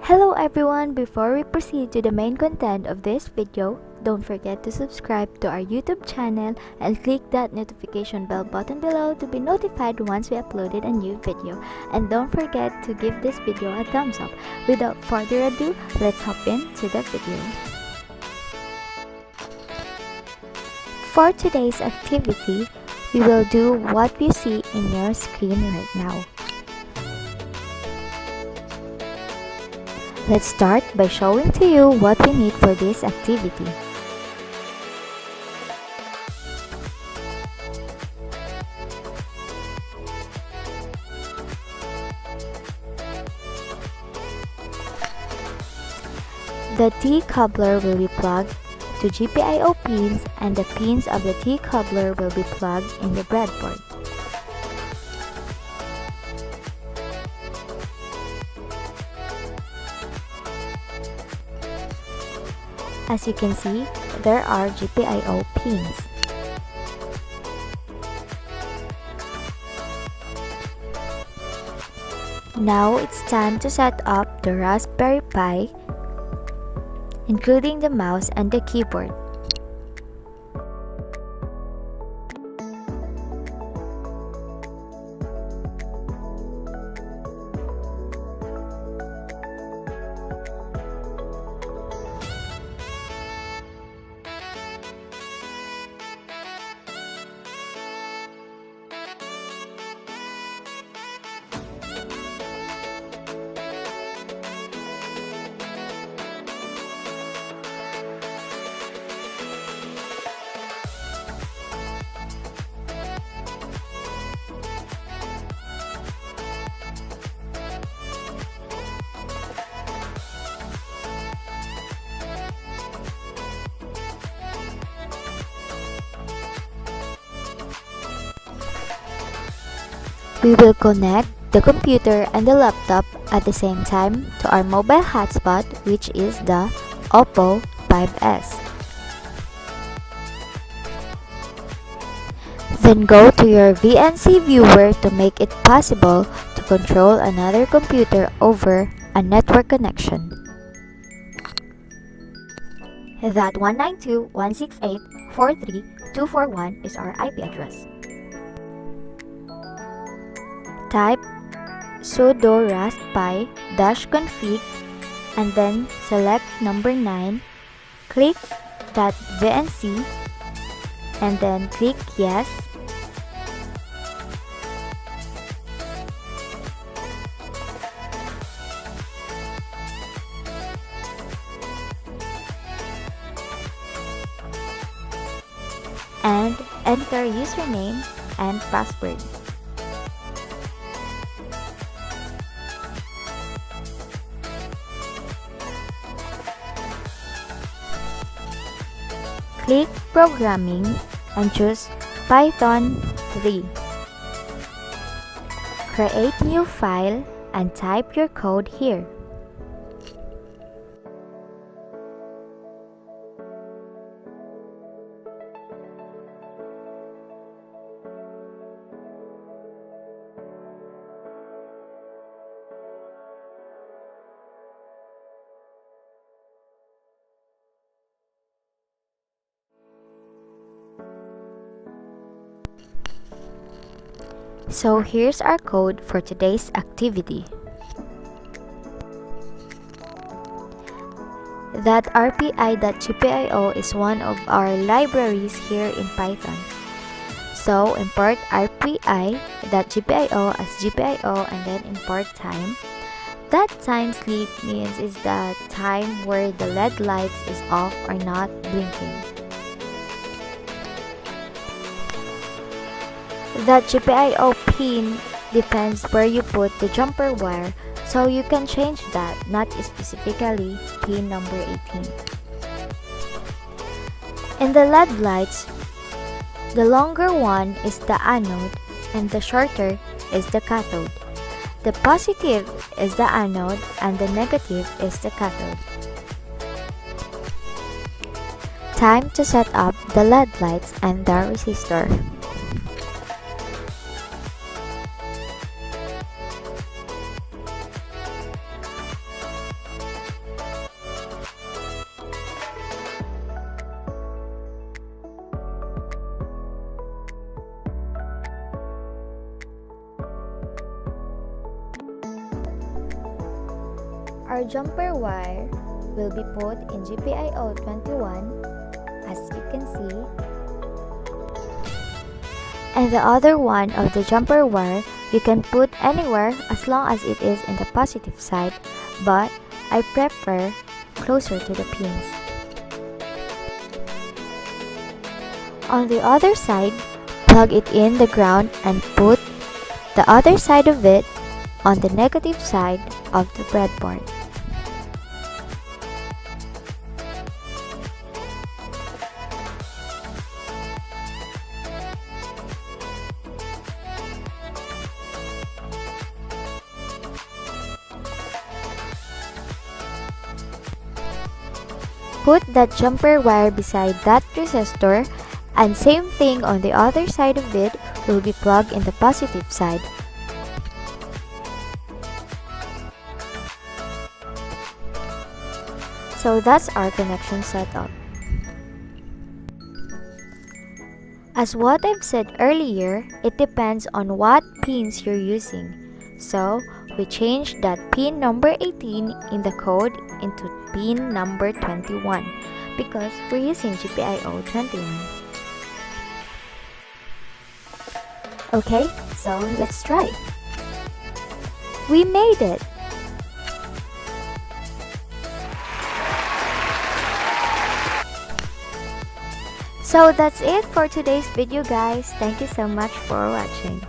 Hello everyone, before we proceed to the main content of this video, don't forget to subscribe to our YouTube channel and click that notification bell button below to be notified once we uploaded a new video. And don't forget to give this video a thumbs up. Without further ado, let's hop into the video. For today's activity, we will do what you see in your screen right now. Let's start by showing to you what we need for this activity. The T-Cobbler will be plugged to GPIO pins and the pins of the T-Cobbler will be plugged in the breadboard. As you can see, there are GPIO pins. Now it's time to set up the Raspberry Pi, including the mouse and the keyboard. We will connect the computer and the laptop at the same time to our mobile hotspot, which is the Oppo 5S. Then go to your VNC viewer to make it possible to control another computer over a network connection. That 192.168.43.241 is our IP address. Type sudo raspi -config and then select number 9, click that VNC and then click yes. And enter username and password. Click Programming and choose Python 3. Create new file and type your code here. So here's our code for today's activity. That RPI.gpio is one of our libraries here in Python. So import RPI.gpio as GPIO and then import time. That time sleep means is the time where the LED lights is off or not blinking. The GPIO pin depends where you put the jumper wire, so you can change that, not specifically pin number 18. In the LED lights, the longer one is the anode and the shorter is the cathode. The positive is the anode and the negative is the cathode. Time to set up the LED lights and the resistor. Our jumper wire will be put in GPIO 21, as you can see. And the other one of the jumper wire you can put anywhere as long as it is in the positive side, but I prefer closer to the pins. On the other side, plug it in the ground and put the other side of it on the negative side of the breadboard. Put that jumper wire beside that resistor, and same thing on the other side of it will be plugged in the positive side. So that's our connection setup. As what I've said earlier, it depends on what pins you're using. So we changed that pin number 18 in the code into pin number 21 because we're using GPIO 21. Okay, so let's try. We made it! So that's it for today's video, guys. Thank you so much for watching.